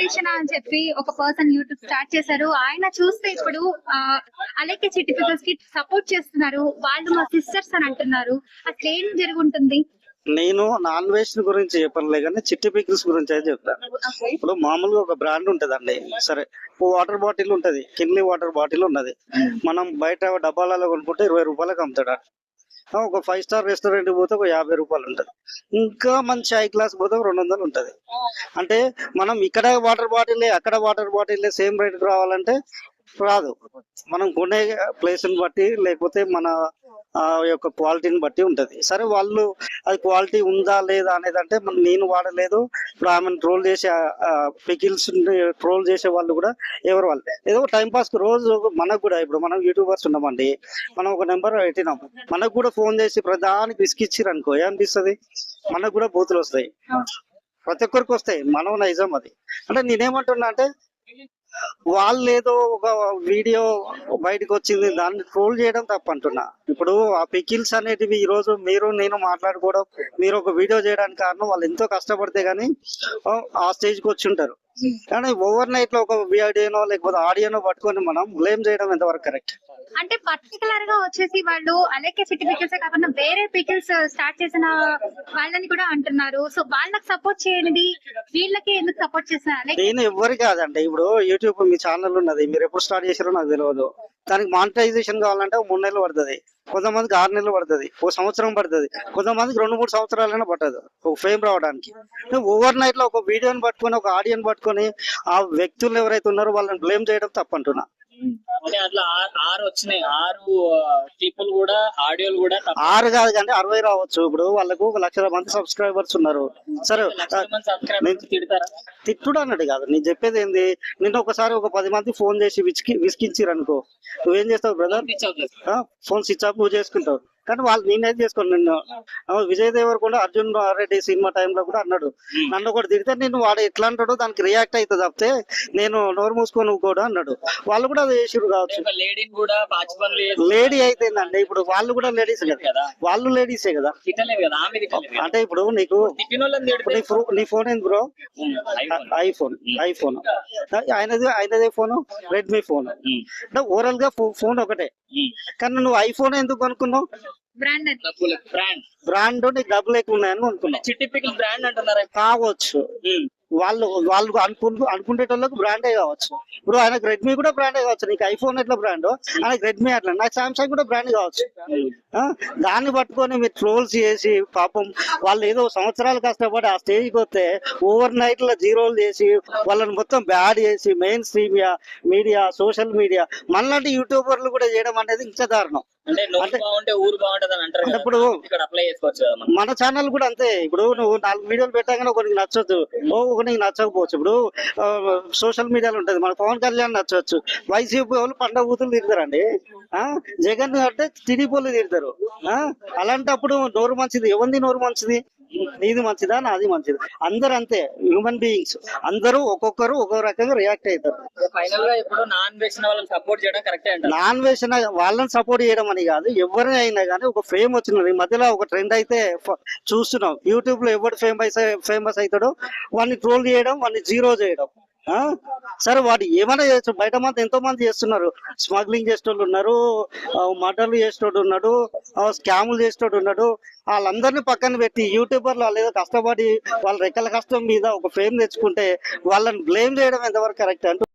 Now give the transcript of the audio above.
అన్వేషణ అని చెప్పి ఒక పర్సన్ యూట్యూబ్ స్టార్ట్ చేశారు. ఆయన చూస్తే ఇప్పుడు అలెక్కే చిట్టి పికల్స్ కి సపోర్ట్ చేస్తున్నారు. వాళ్ళు మా సిస్టర్స్ అని అంటున్నారు. అసలు ఏం జరుగుంటుంది? నేను నాన్ వెజ్ గురించి చెప్పనులే కానీ చిట్టి పికిల్స్ గురించి అయితే చెప్తాను. ఇప్పుడు మామూలుగా ఒక బ్రాండ్ ఉంటదండి. సరే, వాటర్ బాటిల్ ఉంటది, కిన్లీ వాటర్ బాటిల్ ఉన్నది. మనం బయట డబ్బాలలో కొనుక్కుంటే 20 రూపాయలకు అమ్ముతాడు. ఒక 5 స్టార్ రెస్టారెంట్ పోతే ఒక 50 రూపాయలు ఉంటది. ఇంకా మంచి హై క్లాస్ పోతే 200 ఉంటది. అంటే మనం ఇక్కడ వాటర్ బాటిల్ అక్కడ వాటర్ బాటిల్ సేమ్ రేట్ రావాలంటే రాదు. మనం కొనే ప్లేస్ ని బట్టి లేకపోతే మన యొక్క క్వాలిటీని బట్టి ఉంటది. సరే, వాళ్ళు అది క్వాలిటీ ఉందా లేదా అనేది అంటే నేను వాడలేదు. ఇప్పుడు ఆమెను ట్రోల్ చేసే పికిల్స్ ట్రోల్ చేసే వాళ్ళు కూడా ఎవరు వాళ్ళు ఏదో టైం పాస్ రోజు మనకు కూడా ఇప్పుడు మనం యూట్యూబర్స్ ఉన్నామండి. మనం ఒక నెంబర్ పెట్టినాం, మనకు కూడా ఫోన్ చేసి ప్రధానికి విసిగిచ్చిరు అనుకో ఏమనిపిస్తుంది? మనకు కూడా బూతులు వస్తాయి, ప్రతి ఒక్కరికి వస్తాయి. మనం నైజం అది. అంటే నేనేమంటున్నా అంటే వాళ్ళు ఏదో ఒక వీడియో బయటకు వచ్చింది దాన్ని ట్రోల్ చేయడం తప్పంటున్నా. ఇప్పుడు ఆ పికిల్స్ అనేటివి ఈ రోజు మీరు నేను మాట్లాడుకోవడం, మీరు ఒక వీడియో చేయడానికి కారణం వాళ్ళు ఎంతో కష్టపడితే గానీ ఆ స్టేజ్ కి వచ్చి ఉంటారు. కానీ ఓవర్ నైట్ లో ఒక వీడియోనో లేకపోతే ఆడియోనో పట్టుకొని మనం బ్లేమ్ చేయడం ఎంతవరకు కరెక్ట్? అంటే పర్టికులర్ గా వచ్చేసి వాళ్ళు అలెక్కే చిట్టి పికిల్స్ కాకుండా వేరే పికిల్స్ స్టార్ట్ చేసిన వాళ్ళని కూడా అంటున్నారు. సో వాళ్ళకి సపోర్ట్ చేయనిది వీళ్ళకి ఎందుకు సపోర్ట్ చేస్తున్నారు? నేను ఎవరు కాదండి. ఇప్పుడు యూట్యూబ్ మీ ఛానల్ ఉన్నది, మీరు ఎప్పుడు స్టార్ట్ చేశారో నాకు తెలియదు. దానికి మానిటైజేషన్ కావాలంటే 3 నెలలు పడుతుంది, కొంతమందికి 6 నెలలు పడుతుంది, 1 సంవత్సరం పడుతుంది, కొంతమందికి 2-3 సంవత్సరాలైనా పట్టదు ఒక ఫేమ్ రావడానికి. ఓవర్ నైట్ లో ఒక వీడియోని పట్టుకొని ఒక ఆడియోని పట్టుకొని ఆ వ్యక్తులు ఎవరైతే ఉన్నారో వాళ్ళని బ్లేమ్ చేయడం తప్పంటున్నా. అంటే అట్లా 6 వచ్చినాయి, 6 క్లిప్పులు కూడా ఆడియోలు కూడా 6 కాదు కానీ 60 రావచ్చు. ఇప్పుడు వాళ్ళకు 1,00,000 మంది సబ్స్క్రైబర్స్ ఉన్నారు. సరే, తిట్టుడు అన్నట్టు కాదు నేను చెప్పేది ఏంది. నిన్న ఒకసారి ఒక 10 మంది ఫోన్ చేసి విసికించారు అనుకో, నువ్వేం చేస్తావు బ్రదర్? ఫోన్ స్విచ్ ఆఫ్ నువ్వు చేసుకుంటావు. కానీ వాళ్ళు నేనేది చేసుకోను. నిన్ను విజయ్ దేవరకొండ అర్జున్ రెడ్డి సినిమా టైంలో కూడా అన్నాడు, నన్ను ఒకటి తిడితే నేను వాడు ఎట్లా అంటాడో దానికి రియాక్ట్ అవుతుంది తప్పితే నేను నోరు మూసుకొని కూడా అన్నాడు. వాళ్ళు కూడా అది చేసిరు కావచ్చు. లేడీ అయితేందండి, ఇప్పుడు వాళ్ళు కూడా లేడీస్ కదా, వాళ్ళు లేడీసే కదా. అంటే ఇప్పుడు నీకు నీ ఫోన్ ఏంది బ్రో? ఐఫోన్. ఆయనదే ఫోన్ రెడ్మీ ఫోన్. అంటే ఓవరాల్ గా ఫోన్ ఒకటే. కానీ నువ్వు ఐఫోన్ ఎందుకు అనుకున్నావు? బ్రాండ్ నీకు డబ్బులు ఎక్కువ ఉన్నాయని అనుకున్నావు. చిట్టి పికిల్ బ్రాండ్ అంటున్నారు కావచ్చు, వాళ్ళు అనుకునేటోళ్ళకి బ్రాండే కావచ్చు. ఇప్పుడు ఆయనకు రెడ్మీ కూడా బ్రాండే కావచ్చు. నీకు ఐఫోన్ ఎట్లా బ్రాండ్, ఆయనకు రెడ్మీ అట్లా, నాకు సామ్సంగ్ కూడా బ్రాండ్ కావచ్చు. దాన్ని పట్టుకొని మీరు ట్రోల్స్ చేసి పాపం వాళ్ళు ఏదో సంవత్సరాలు కష్టపడి ఆ స్టేజ్కి వస్తే ఓవర్ నైట్ లో జీరోలు చేసి వాళ్ళని మొత్తం బ్యాడ్ చేసి main stream media social media మనలాంటి యూట్యూబర్లు కూడా చేయడం అనేది ఇంకా దారుణం. ఇప్పుడు మన ఛానల్ కూడా అంతే. ఇప్పుడు నువ్వు 4 వీడియోలు పెట్టాగానే ఒకరికి నచ్చొచ్చు, ఒకరికి నచ్చకపోవచ్చు. ఇప్పుడు సోషల్ మీడియాలో ఉంటది, మన పవన్ కళ్యాణ్ నచ్చవచ్చు, వైసీపీ వాళ్ళు పండగ కూతులు తిడతారండి, జగన్ అంటే టీడీపీలు తిడతారు. అలాంటప్పుడు నోరు మంచిది, ఎవరిది నోరు మంచిది? నీది మంచిదా నాది మంచిది? అందరు అంతే, హ్యూమన్ బీయింగ్స్ అందరూ ఒక్కొక్కరు ఒక్కొక్క రకంగా రియాక్ట్ అవుతారు. ఫైనల్ గా ఇప్పుడు నాన్ వేసిన వాళ్ళని సపోర్ట్ చేయడం కరెక్టే అంటారు. నాన్ వేసిన వాళ్ళని సపోర్ట్ చేయడం అని కాదు, ఎవరిని అయినా కానీ ఒక ఫేమ్ వచ్చినది. ఈ మధ్యలో ఒక ట్రెండ్ అయితే చూస్తున్నాం, యూట్యూబ్ లో ఎవరు ఫేమస్ అవుతాడో వాడిని ట్రోల్ చేయడం, వాడిని జీరో చేయడం. సరే, వాడు ఏమైనా చేయొచ్చు. బయట మంది ఎంతో మంది చేస్తున్నారు, స్మగ్లింగ్ చేసేటోళ్ళు ఉన్నారు, మర్డర్లు చేసేటోడు ఉన్నాడు, స్కాములు చేసేటోడు ఉన్నాడు. వాళ్ళందరినీ పక్కన పెట్టి యూట్యూబర్లు వాళ్ళు ఏదో కష్టపడి వాళ్ళ రెక్కల కష్టం మీద ఒక ఫేమ్ తెచ్చుకుంటే వాళ్ళని బ్లేమ్ చేయడం ఎంతవరకు కరెక్ట్ అంటూ